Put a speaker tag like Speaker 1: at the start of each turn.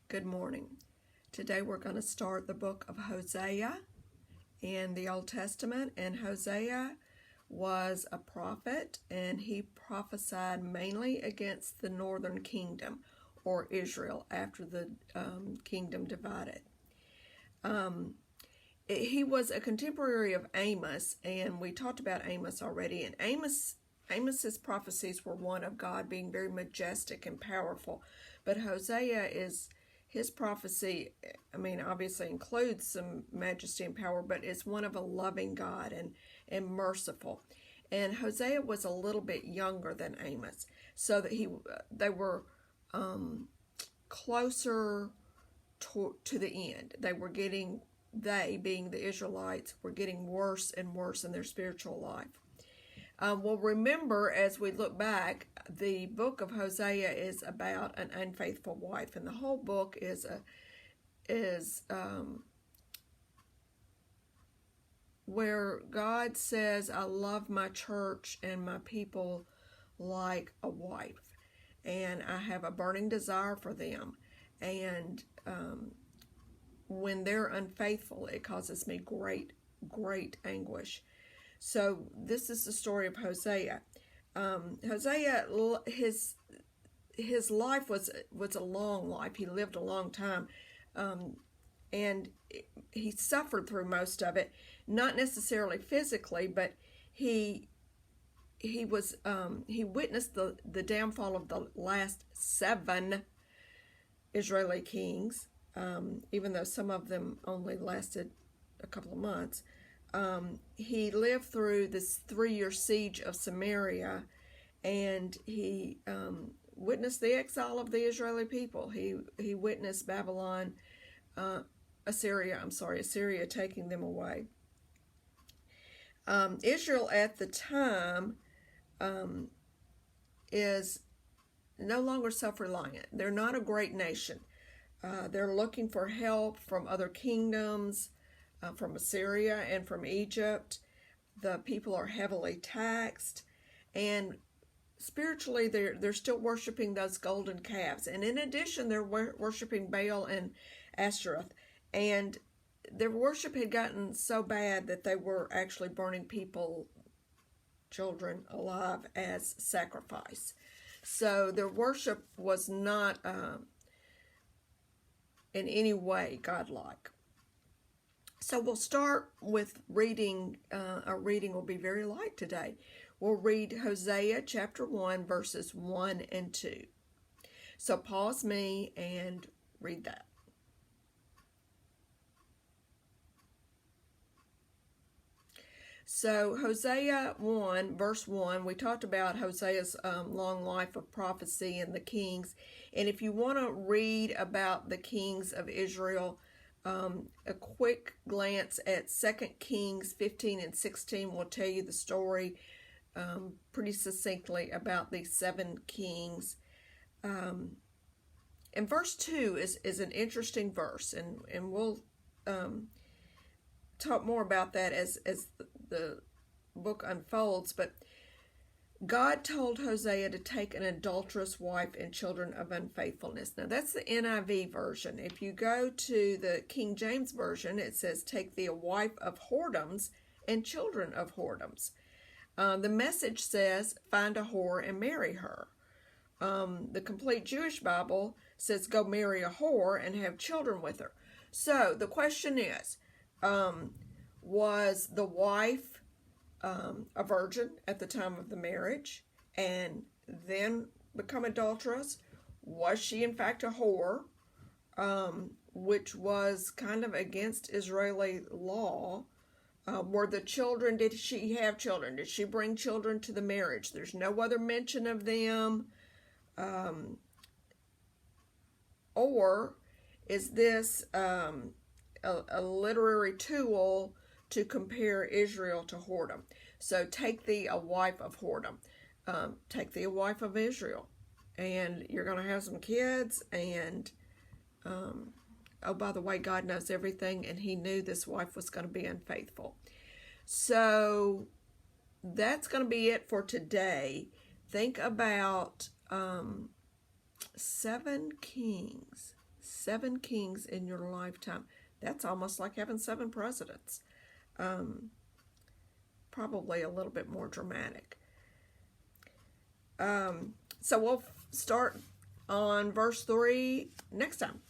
Speaker 1: Good morning. Today we're going to start the book of Hosea in the Old Testament. And Hosea was a prophet, and he prophesied mainly against the northern kingdom, or Israel, after the kingdom divided. He was a contemporary of Amos, and we talked about Amos already. And Amos's prophecies were one of God being very majestic and powerful, but his prophecy, obviously includes some majesty and power, but it's one of a loving God and merciful. And Hosea was a little bit younger than Amos, so that they were closer to the end. They, being the Israelites, were getting worse and worse in their spiritual life. Well, remember, as we look back, the book of Hosea is about an unfaithful wife, and the whole book is where God says, "I love my church and my people like a wife, and I have a burning desire for them, and when they're unfaithful, it causes me great, great anguish." So this is the story of Hosea. Hosea, his life was a long life. He lived a long time, and he suffered through most of it. Not necessarily physically, but he witnessed the downfall of the last 7 Israeli kings, even though some of them only lasted a couple of months. He lived through this 3-year siege of Samaria, and he witnessed the exile of the Israeli people. He witnessed Assyria taking them away. Israel at the time is no longer self-reliant. They're not a great nation. They're looking for help from other kingdoms, from Assyria and from Egypt. The people are heavily taxed, and spiritually they're still worshiping those golden calves. And in addition, they're worshiping Baal and Ashtoreth. And their worship had gotten so bad that they were actually burning children alive as sacrifice. So their worship was not in any way godlike. So we'll start with reading. Our reading will be very light today. We'll read Hosea chapter 1, verses 1 and 2. So pause me and read that. So Hosea 1, verse 1, we talked about Hosea's long life of prophecy and the kings. And if you want to read about the kings of Israel, a quick glance at 2 Kings 15 and 16 will tell you the story pretty succinctly about these 7 kings. And verse 2 is an interesting verse, and we'll talk more about that as the book unfolds. But God told Hosea to take an adulterous wife and children of unfaithfulness. Now, that's the NIV version. If you go to the King James Version, it says, "Take thee a wife of whoredoms and children of whoredoms." The Message says, "Find a whore and marry her." The Complete Jewish Bible says, "Go marry a whore and have children with her." So the question is, was the wife a virgin at the time of the marriage and then become adulterous? Was she in fact a whore, which was kind of against Israeli law? Were the children, did she have children? Did she bring children to the marriage? There's no other mention of them. Or is this a literary tool to compare Israel to whoredom? So take thee a wife of whoredom. Take thee a wife of Israel, and you're going to have some kids. And oh, by the way, God knows everything, and he knew this wife was going to be unfaithful. So that's going to be it for today. Think about 7 kings. 7 kings in your lifetime. That's almost like having 7 presidents. Probably a little bit more dramatic. So we'll start on verse 3 next time.